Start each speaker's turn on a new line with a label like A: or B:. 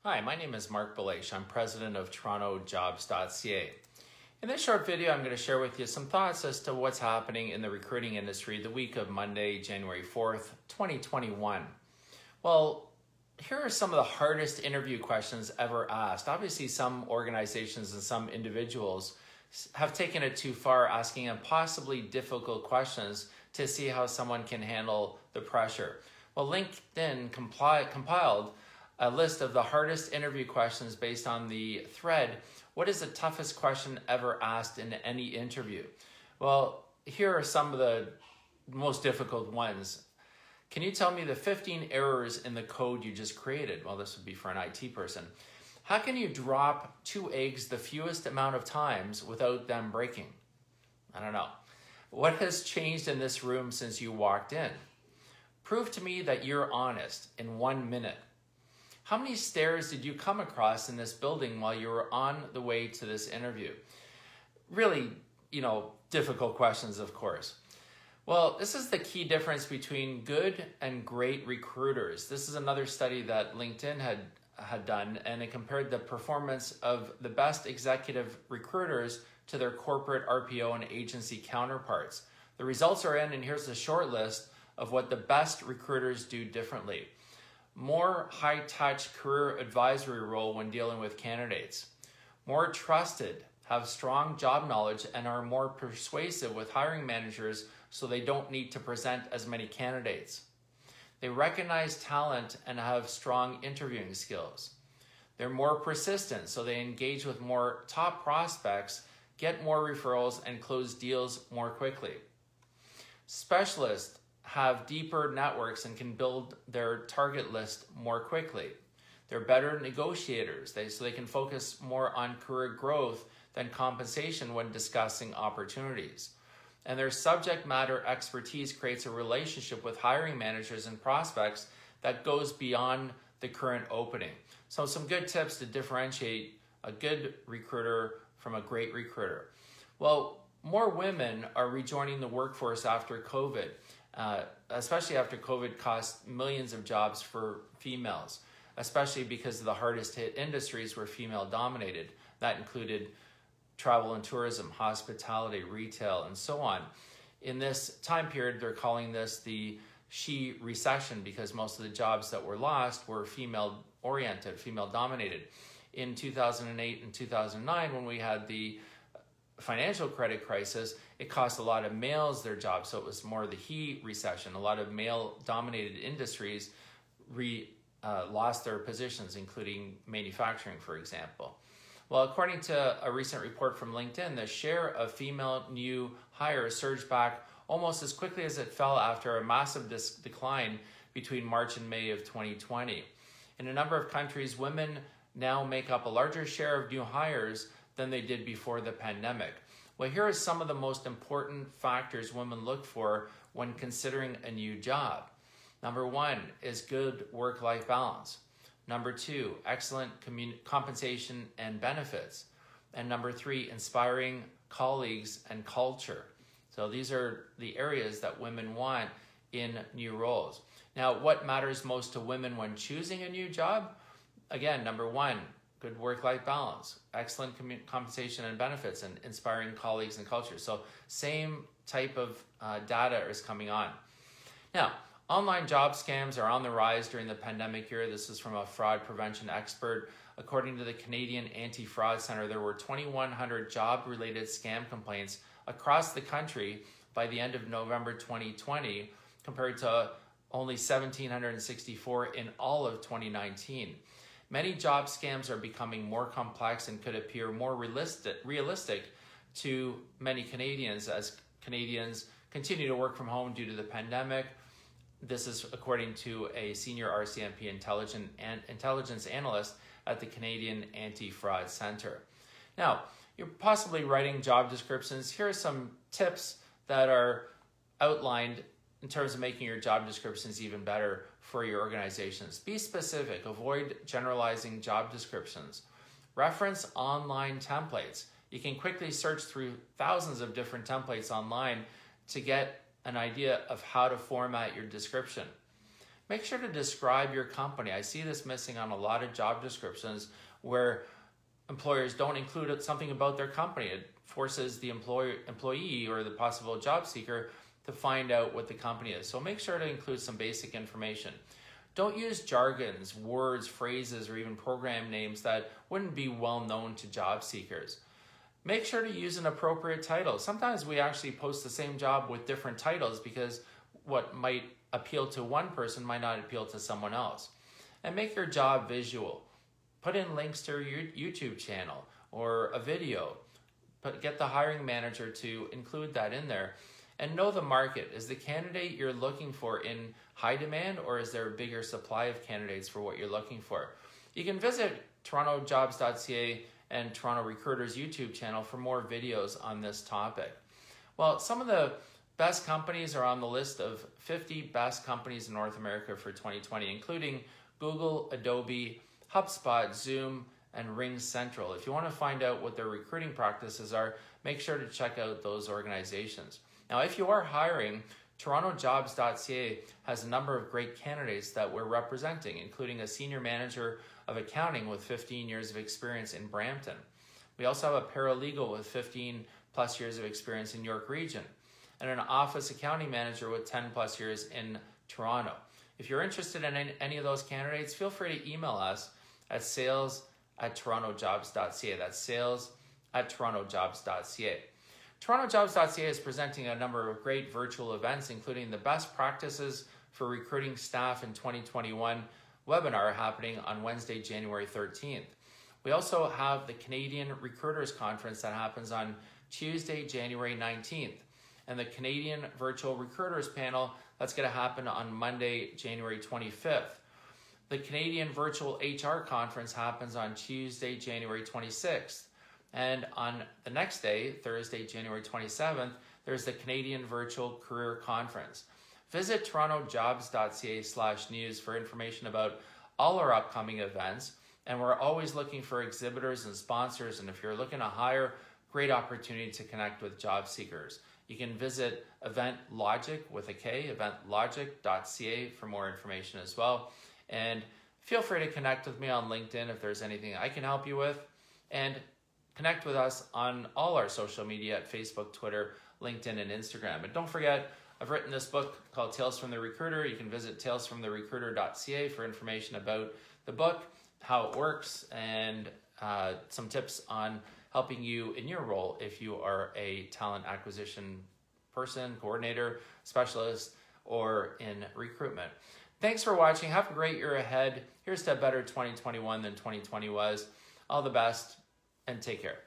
A: Hi, my name is Marc Belaiche. I'm president of TorontoJobs.ca. In this short video, I'm going to share with you some thoughts as to what's happening in the recruiting industry the week of Monday, January 4th, 2021. Well, here are some of the hardest interview questions ever asked. Obviously, some organizations and some individuals have taken it too far, asking impossibly difficult questions to see how someone can handle the pressure. Well, LinkedIn compiled a list of the hardest interview questions based on the thread, what is the toughest question ever asked in any interview? Well, here are some of the most difficult ones. Can you tell me the 15 errors in the code you just created? Well, this would be for an IT person. How can you drop 2 eggs the fewest amount of times without them breaking? I don't know. What has changed in this room since you walked in? Prove to me that you're honest in 1 minute. How many stairs did you come across in this building while you were on the way to this interview? Really, difficult questions, of course. Well, this is the key difference between good and great recruiters. This is another study that LinkedIn had done, and it compared the performance of the best executive recruiters to their corporate RPO and agency counterparts. The results are in, and here's a short list of what the best recruiters do differently. More high-touch career advisory role when dealing with candidates. More trusted, have strong job knowledge, and are more persuasive with hiring managers so they don't need to present as many candidates. They recognize talent and have strong interviewing skills. They're more persistent, so they engage with more top prospects, get more referrals, and close deals more quickly. Specialists have deeper networks and can build their target list more quickly. They're better negotiators, so they can focus more on career growth than compensation when discussing opportunities. And their subject matter expertise creates a relationship with hiring managers and prospects that goes beyond the current opening. So some good tips to differentiate a good recruiter from a great recruiter. Well, more women are rejoining the workforce after COVID. Especially after COVID cost millions of jobs for females, especially because of the hardest hit industries were female dominated. That included travel and tourism, hospitality, retail, and so on. In this time period, they're calling this the She Recession because most of the jobs that were lost were female oriented, female dominated. In 2008 and 2009, when we had the financial credit crisis, it cost a lot of males their jobs, so it was more the he recession. A lot of male-dominated industries lost their positions, including manufacturing, for example. Well, according to a recent report from LinkedIn, the share of female new hires surged back almost as quickly as it fell after a massive decline between March and May of 2020. In a number of countries, women now make up a larger share of new hires than they did before the pandemic. Well, here are some of the most important factors women look for when considering a new job. Number 1 is good work-life balance. Number 2, excellent compensation and benefits. And number 3, inspiring colleagues and culture. So these are the areas that women want in new roles. Now, what matters most to women when choosing a new job? Again, number 1, good work-life balance, excellent compensation and benefits, and inspiring colleagues and culture. So same type of data is coming on. Now, online job scams are on the rise during the pandemic year. This is from a fraud prevention expert. According to the Canadian Anti-Fraud Centre, there were 2,100 job-related scam complaints across the country by the end of November 2020, compared to only 1,764 in all of 2019. Many job scams are becoming more complex and could appear more realistic to many Canadians as Canadians continue to work from home due to the pandemic. This is according to a senior RCMP intelligence analyst at the Canadian Anti-Fraud Centre. Now, you're possibly writing job descriptions. Here are some tips that are outlined in terms of making your job descriptions even better for your organizations. Be specific. Avoid generalizing job descriptions. Reference online templates. You can quickly search through thousands of different templates online to get an idea of how to format your description. make sure to describe your company. I see this missing on a lot of job descriptions where employers don't include something about their company. It forces the employee or the possible job seeker to find out what the company is. So make sure to include some basic information. Don't use jargons, words, phrases, or even program names that wouldn't be well known to job seekers. Make sure to use an appropriate title. Sometimes we actually post the same job with different titles because what might appeal to one person might not appeal to someone else. And make your job visual. Put in links to your YouTube channel or a video. But get the hiring manager to include that in there. And know the market. Is the candidate you're looking for in high demand, or is there a bigger supply of candidates for what you're looking for? You can visit TorontoJobs.ca and Toronto Recruiters YouTube channel for more videos on this topic. Well, some of the best companies are on the list of 50 best companies in North America for 2020, including Google, Adobe, HubSpot, Zoom, and RingCentral. If you want to find out what their recruiting practices are, make sure to check out those organizations. Now, if you are hiring, TorontoJobs.ca has a number of great candidates that we're representing, including a senior manager of accounting with 15 years of experience in Brampton. We also have a paralegal with 15 plus years of experience in York Region, and an office accounting manager with 10 plus years in Toronto. If you're interested in any of those candidates, feel free to email us at sales@TorontoJobs.ca. That's sales@TorontoJobs.ca. TorontoJobs.ca is presenting a number of great virtual events, including the Best Practices for Recruiting Staff in 2021 webinar happening on Wednesday, January 13th. We also have the Canadian Recruiters Conference that happens on Tuesday, January 19th, and the Canadian Virtual Recruiters Panel that's going to happen on Monday, January 25th. The Canadian Virtual HR Conference happens on Tuesday, January 26th. And on the next day, Thursday, January 27th, there's the Canadian Virtual Career Conference. Visit TorontoJobs.ca/news for information about all our upcoming events. And we're always looking for exhibitors and sponsors. And if you're looking to hire, great opportunity to connect with job seekers. You can visit Event Logic with a K, eventlogic.ca for more information as well. And feel free to connect with me on LinkedIn if there's anything I can help you with. And connect with us on all our social media at Facebook, Twitter, LinkedIn, and Instagram. And don't forget, I've written this book called Tales from the Recruiter. You can visit talesfromtherecruiter.ca for information about the book, how it works, and some tips on helping you in your role if you are a talent acquisition person, coordinator, specialist, or in recruitment. Thanks for watching. Have a great year ahead. Here's to a better 2021 than 2020 was. All the best, and take care.